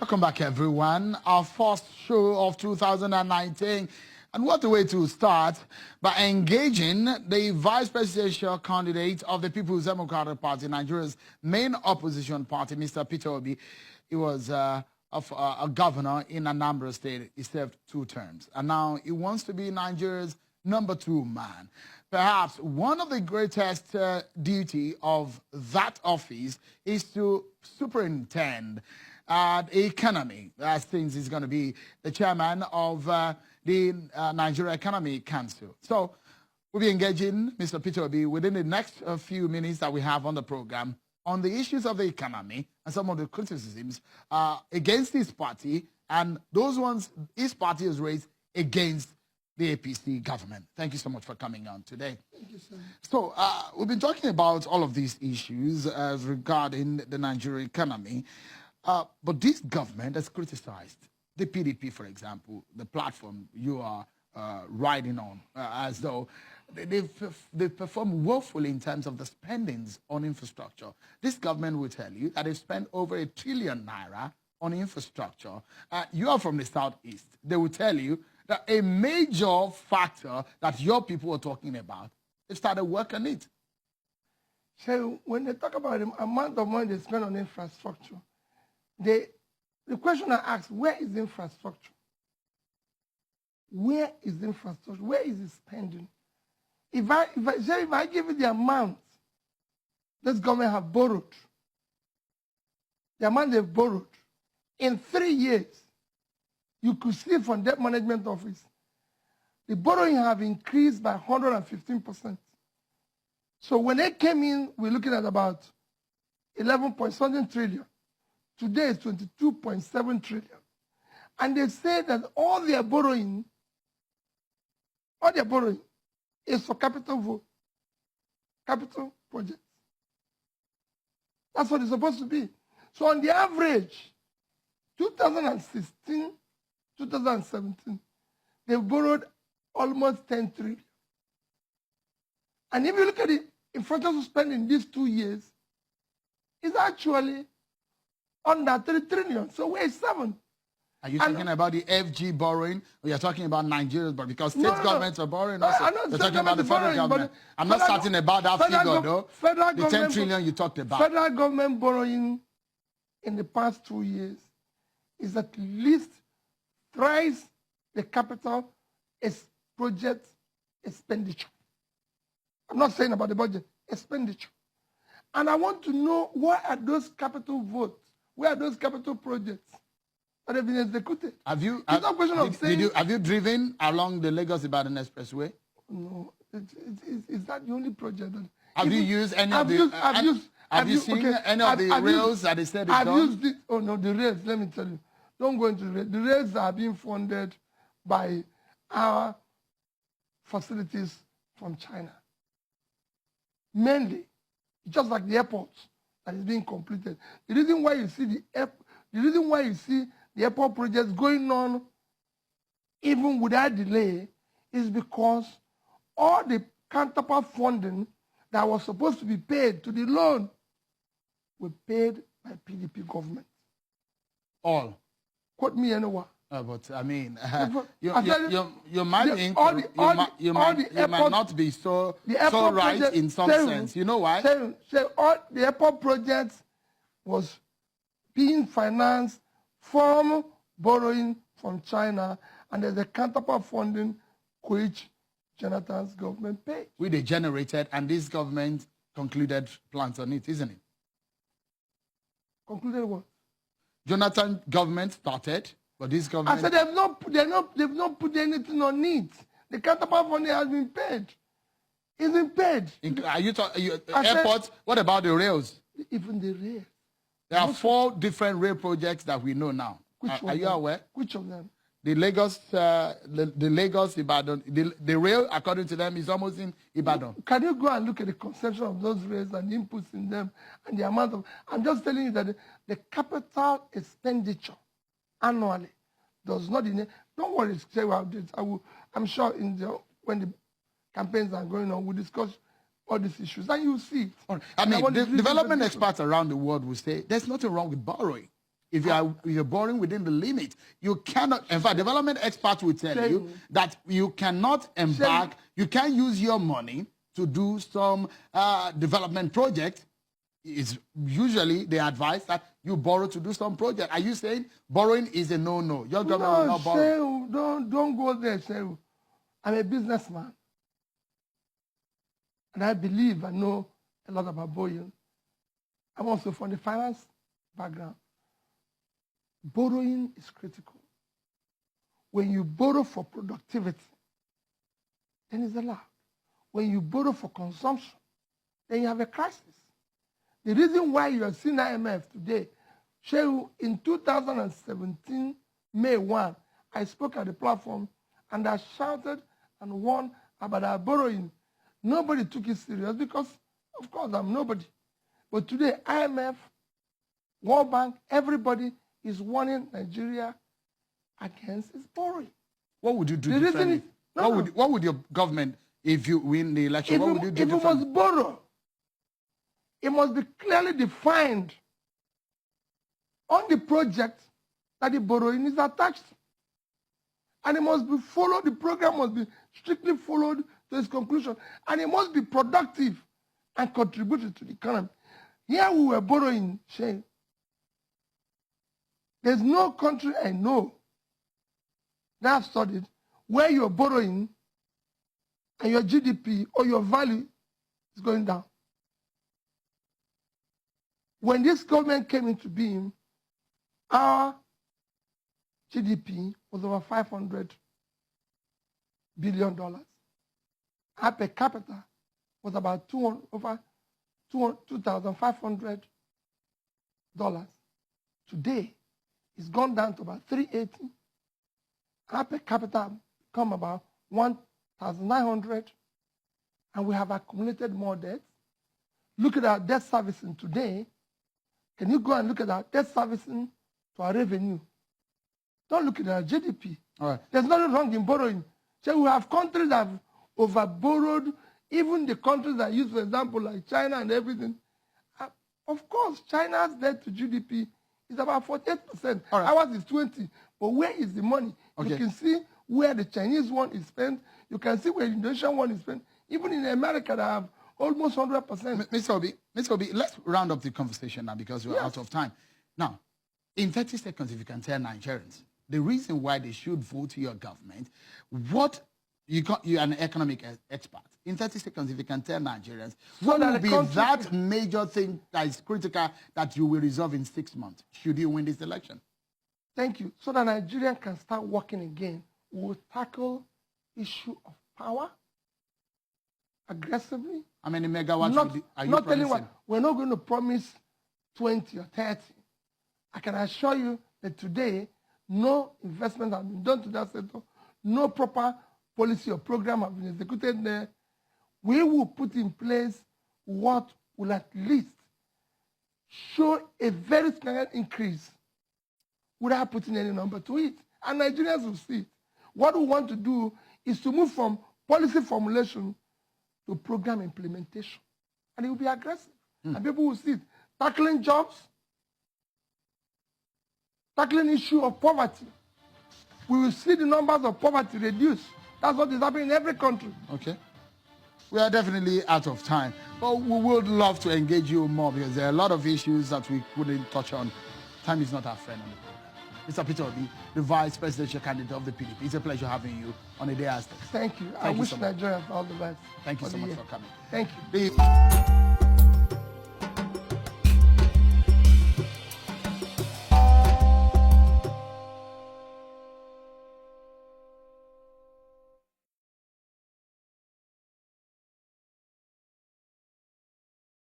Welcome back, everyone. Our first show of 2019. And what a way to start by engaging the vice presidential candidate of the People's Democratic Party, Nigeria's main opposition party, Mr. Peter Obi. He was a governor in Anambra State. He served 2 terms. And now he wants to be Nigeria's number 2 man. Perhaps one of the greatest duty of that office is to superintend the economy, as things is going to be the chairman of the Nigeria Economy Council. So we'll be engaging Mr. Peter Obi within the next few minutes that we have on the program on the issues of the economy and some of the criticisms against his party and those ones his party has raised against the APC government. Thank you so much for coming on today. Thank you, sir. So we've been talking about all of these issues regarding the Nigerian economy, but this government has criticized the PDP, for example, the platform you are riding on, as though they've performed woefully in terms of the spendings on infrastructure. This government will tell you that they've spent over ₦1 trillion on infrastructure. You are from the southeast. They will tell you that a major factor that your people are talking about, they started work on it. So when they talk about the amount of money they spend on infrastructure, the question I ask, where is the infrastructure? Where is the infrastructure? Where is the spending? If I give you the amount this government have borrowed, the amount they've borrowed, in 3 years, you could see from debt management office, the borrowing have increased by 115%. So when they came in, we're looking at about 11.something trillion. Today is 22.7 trillion. And they say that all their borrowing is for capital projects. That's what it's supposed to be. So on the average, 2016, 2017, they borrowed almost 10 trillion. And if you look at the infrastructure spending in these 2 years, it's actually under 3 trillion. So we're 7. Are you talking about the FG borrowing, or you're talking about Nigeria's borrowing? Because state governments are borrowing also. You're talking about the federal government. I'm not starting about that figure, though. The 10 trillion you talked about. Federal government borrowing in the past 2 years is at least thrice the capital project expenditure. I'm not saying about the budget, expenditure. And I want to know, where are those capital votes? Where are those capital projects that have been executed? Have you, have you driven along the Lagos-Ibadan Expressway? No. Is that the only project? Have you used any of the... Have you seen any of the rails that they said is done? Oh, no, the rails, let me tell you. Don't go into the rails. The rails are being funded by our facilities from China. Mainly, just like the airports that is being completed. The reason why you see the airport projects going on even without delay is because all the counterpart funding that was supposed to be paid to the loan were paid by PDP government. All? Quote me anywhere. But I mean, you might not be so right in some sense. You know why? All the airport projects was being financed from borrowing from China, and there's a counterpart funding which Jonathan's government paid. They generated, and this government concluded plans on it, isn't it? Concluded what? Jonathan government started. But this government... I said they've not put anything on it. The counterpart funding has been paid. It's been paid. Are you talking airports? What about the rails? Even the rails. There are 4 different rail projects that we know now. Are you aware? Which of them? The Lagos Ibadan. The rail, according to them, is almost in Ibadan. Can you go and look at the conception of those rails and the inputs in them and the amount of... I'm just telling you that the capital expenditure annually does not... Don't worry, say about this. I'm sure when the campaigns are going on, we'll discuss all these issues, and you'll see. I mean, the development experts around the world will say there's nothing wrong with borrowing. If you're borrowing within the limit, you cannot. In fact, development experts will tell you that you cannot embark. You can't use your money to do some development project. It's usually they advise that you borrow to do some project. Are you saying borrowing is a no-no? Your government will not borrow. Don't go there, Shehu. I'm a businessman. And I believe I know a lot about borrowing. I'm also from the finance background. Borrowing is critical. When you borrow for productivity, then it's allowed. When you borrow for consumption, then you have a crisis. The reason why you are seeing IMF today, Shehu, in 2017, May 1, I spoke at the platform and I shouted and warned about our borrowing. Nobody took it serious because, of course, I'm nobody. But today, IMF, World Bank, everybody is warning Nigeria against its borrowing. What would you do differently? What would your government, if you win the election, what would you do differently? If it must borrow, it must be clearly defined on the project that the borrowing is attached. And it must be followed, the program must be strictly followed to its conclusion. And it must be productive and contributed to the economy. Here we were borrowing, Shane. There's no country I know that I've studied where you're borrowing and your GDP or your value is going down. When this government came into being, our GDP was over $500 billion. Our per capita was about over $2,500. Today, it's gone down to about $380. Our per capita come about $1,900, and we have accumulated more debt. Look at our debt servicing today. Can you go and look at our debt servicing to our revenue? Don't look at our GDP. All right. There's nothing wrong in borrowing. So we have countries that have over-borrowed, even the countries that use, for example, like China and everything. Of course, China's debt to GDP is about 48%. All right. Ours is 20%. But where is the money? Okay. You can see where the Chinese one is spent. You can see where the Indonesian one is spent. Even in America, they have almost 100%. Mr. Obi, let's round up the conversation now because we're out of time. Now, in 30 seconds, if you can tell Nigerians the reason why they should vote your government, you're an economic expert. In 30 seconds, if you can tell Nigerians, what will be that major thing that is critical that you will resolve in 6 months should you win this election? Thank you. So that Nigeria can start working again, we'll tackle issue of power aggressively. How many megawatts are you promising? We're not going to promise 20 or 30. I can assure you that today, no investment has been done to that sector. No proper policy or program has been executed there. We will put in place what will at least show a very significant increase without putting any number to it. And Nigerians will see it. What we want to do is to move from policy formulation to program implementation. And it will be aggressive. And people will see it. Tackling jobs, tackling issue of poverty. We will see the numbers of poverty reduce. That's what is happening in every country. Okay. We are definitely out of time. But we would love to engage you more because there are a lot of issues that we couldn't touch on. Time is not our friend on the program. Mr. Peter Obi, the vice presidential candidate of the PDP. It's a pleasure having you on a day as this. Thank you. I wish Nigeria all the best. Thank you so much for coming. Thank you.